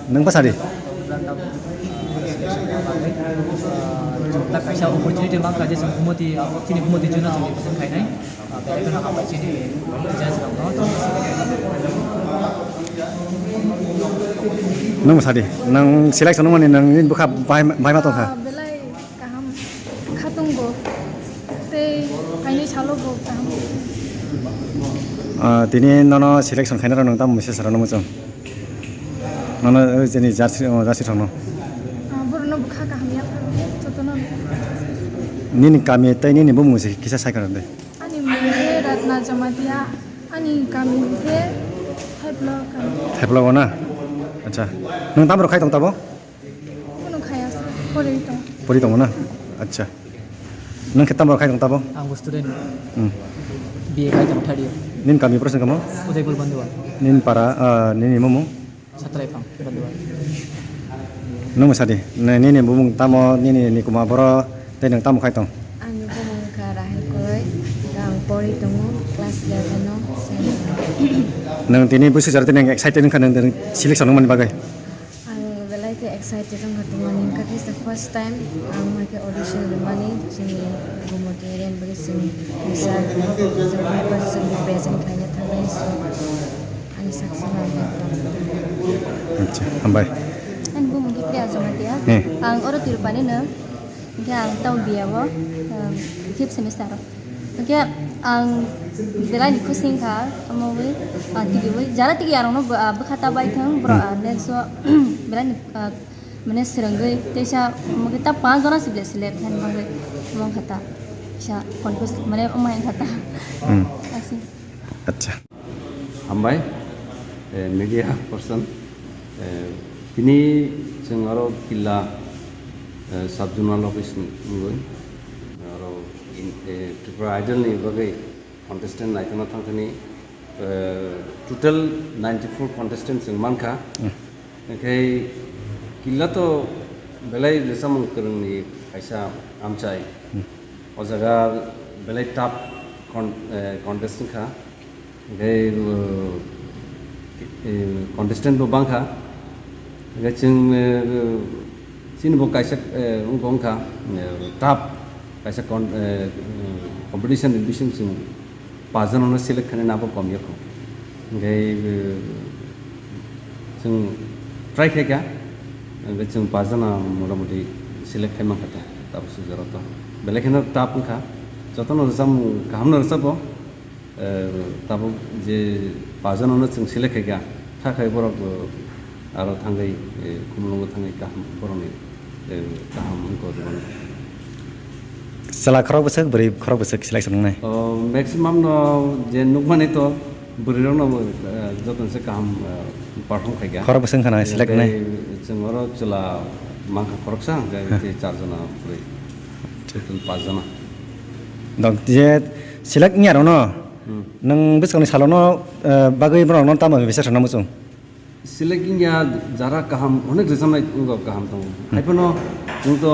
Nang pasadi. Tak kaisa opportunity mang kaje sang kumoti kini kumoti juna sang pesan kai nai betul nak apa sini jazz kam no Nang pasadi. Nang selection nang mani nang in buka bai ma tong kha. Belai kaham khatung go te kaini chalo go kaham Tini nono selection khaina nang tam mese sarano mo chong. Nono jeni jarsi thong no. borno bukha kaham ya chotono Nini kami tai nini bu muse kisa sai karande. ani mure ratna jamatia ani kami he haiblo kami Theplo ona. Acha. Nang tam ro khai tong tabo. kono khaya pore to Pori tong na. Acha. Nang ketam ro khai tong tabo. ang student Hmm. BA kai tam thadi Nin kami prosen kamo. udaipur banduan Nin para nini momo. satrai pang banduan Nang masadi. Nini bumung tamo nini ni kuma boro tai nang tamo khai tong. Ano po mga karahil ko ang pori tungo class 11 no Nang tini busi jar tini excited nang kanang selection nang mani bagai. ang balay ko excited ang katumanin kasi sa first time ang mga audition lumani sini gumutirian bagi sini bisa so my person present kanya tanay so ang saksi namin Acha. Ambai. an bu mungkin dia jamatia Eh. ang oro tirupani na ang taon biyawo fifth semester kaya ang belai ni kusing ka amawi tigiwi jara tigi arong no bakata bai thang bro ne so belai ni mane seranggai tesa kita 5 jona select kan mangai mong kata sha konfus mane omai kata asing Acha. Ambai media person ini jengaro kila subjonal office ngoi aro Tripura Idol ni bagai contestant naikana thangthani total 94 contestants jeng manka kai kila to belai samung kereng ni kaisa amchai o jaga belai top contestant kha kai contestant bo bangkha kai jeng sini bo kaisa ungkong kha top kaisa competition edition jeng pajan ona select khane nabo komya ko kai jeng try khaika jeng pajana motamoti select khaima khata tapos jarata belekhena top kha jotono sam kahamna sabo tabo je pajan ona jeng select khaika thakai borok aro thangai kumulungo thangai kaham boroni kaham ko don Salah khorok besek beri khorok besek selection nang nai. maximum no je nukmani to burirong no joton se kaham perform khaiga Khorok besek khana select nai. jengoro chula mangka khorok sang jai te 4 jana puri total 5 jana Dok je select nya ro no. Nang besok ni salono bagai bro non tamo bisa sana musung. selecting ya jara kaham onek resamai ungo kaham tong haipono jungto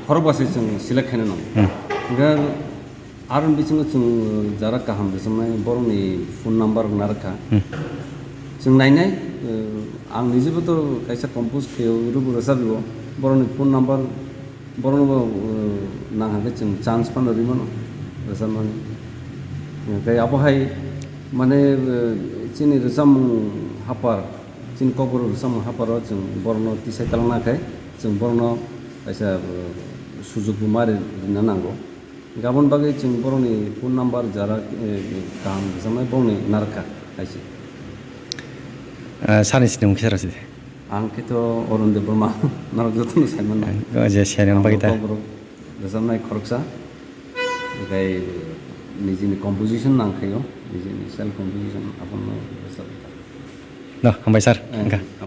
khorok base jeng select khane no gar aron bichung jung jara kaham resamai boroni phone number narkha jeng nainai ang nijebo to kaisa compose ke rubu rasabibo boroni phone number borono nangha jeng chance pan rimono rasamani kai abohai mane chini resam hapar chin kobor resam hapar jeng borno tisai talana kai jeng borno kaisa sujug bumare nanango gabon bagai jeng boroni phone number jara kam samai borni narka kaisi Sani sidung kisah sih. ang kito orunde burma narak jotun saiman Kau je sharing bagi kita. resam nai khoroksa kai nijini composition nang khayo nijini self composition apon no resam Noh, hambai sar. Enggak.